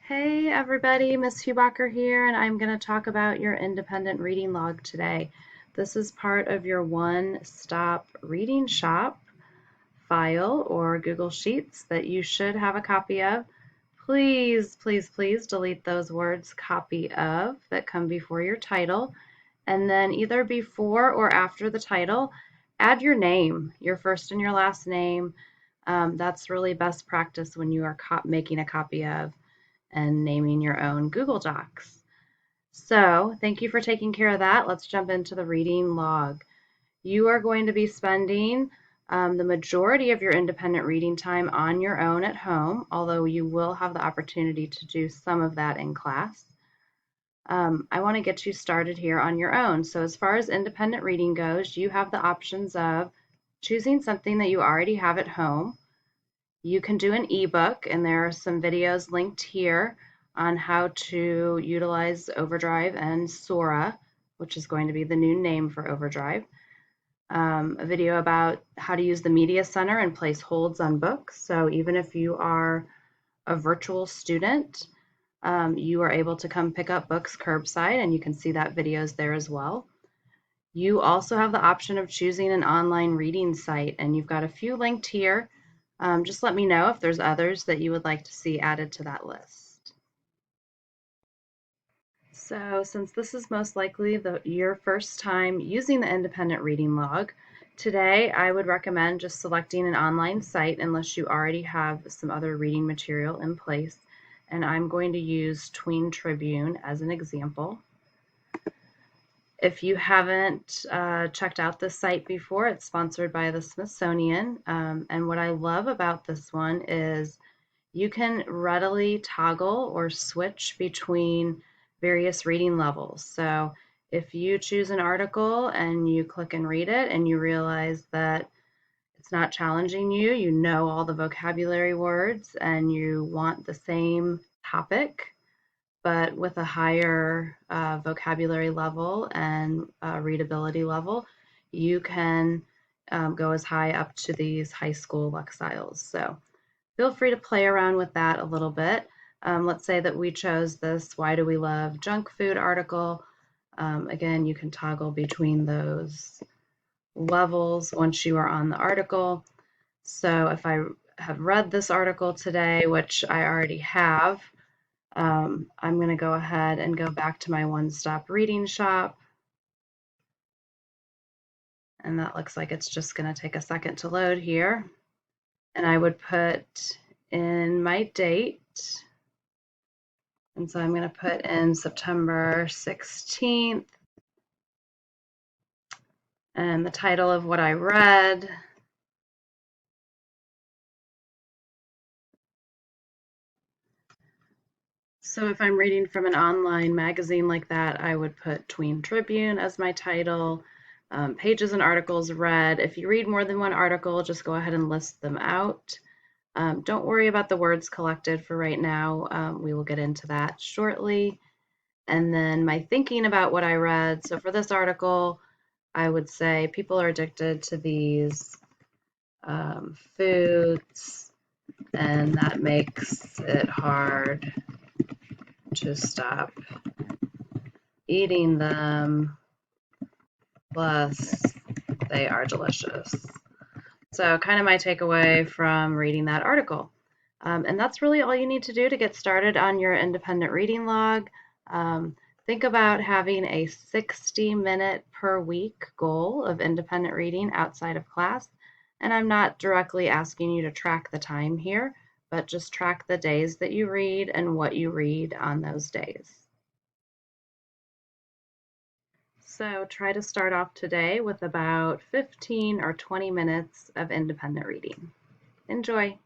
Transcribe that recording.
Hey everybody, Miss Hubacher here, and I'm going to talk about your independent reading log today. This is part of your one-stop reading shop file or Google Sheets that you should have a copy of. Please, please, please delete those words "copy of" that come before your title, and then either before or after the title, add your name, your first and your last name. That's really best practice when you are making a copy of and naming your own Google Docs. So thank you for taking care of that. Let's jump into the reading log. You are going to be spending the majority of your independent reading time on your own at home, although you will have the opportunity to do some of that in class. I want to get you started here on your own. So as far as independent reading goes, you have the options of choosing something that you already have at home. You can do an ebook, and there are some videos linked here on how to utilize Overdrive and Sora, which is going to be the new name for Overdrive. A video about how to use the Media Center and place holds on books. So even if you are a virtual student, you are able to come pick up books curbside, and you can see that videos there as well. You also have the option of choosing an online reading site, and you've got a few linked here. Just let me know if there's others that you would like to see added to that list. So since this is most likely your first time using the independent reading log, today I would recommend just selecting an online site unless you already have some other reading material in place. And I'm going to use Tween Tribune as an example. If you haven't checked out this site before, it's sponsored by the Smithsonian. And what I love about this one is you can readily toggle or switch between various reading levels. So if you choose an article and you click and read it and you realize that it's not challenging you, you know all the vocabulary words, and you want the same topic but with a higher vocabulary level and readability level, you can go as high up to these high school Lexiles. So feel free to play around with that a little bit. Let's say that we chose this "Why Do We Love Junk Food" article. Again, you can toggle between those levels once you are on the article. So if I have read this article today, which I already have, I'm going to go ahead and go back to my one-stop reading shop. And that looks like it's just going to take a second to load here. And I would put in my date. And so I'm going to put in September 16th and the title of what I read. So if I'm reading from an online magazine like that, I would put Tween Tribune as my title. Pages and articles read. If you read more than one article, just go ahead and list them out. Don't worry about the words collected for right now. We will get into that shortly. And then my thinking about what I read. So for this article, I would say people are addicted to these foods, and that makes it hard to stop eating them, plus they are delicious. So kind of my takeaway from reading that article. And that's really all you need to do to get started on your independent reading log. Think about having a 60-minute per week goal of independent reading outside of class. And I'm not directly asking you to track the time here, but just track the days that you read and what you read on those days. So try to start off today with about 15 or 20 minutes of independent reading. Enjoy!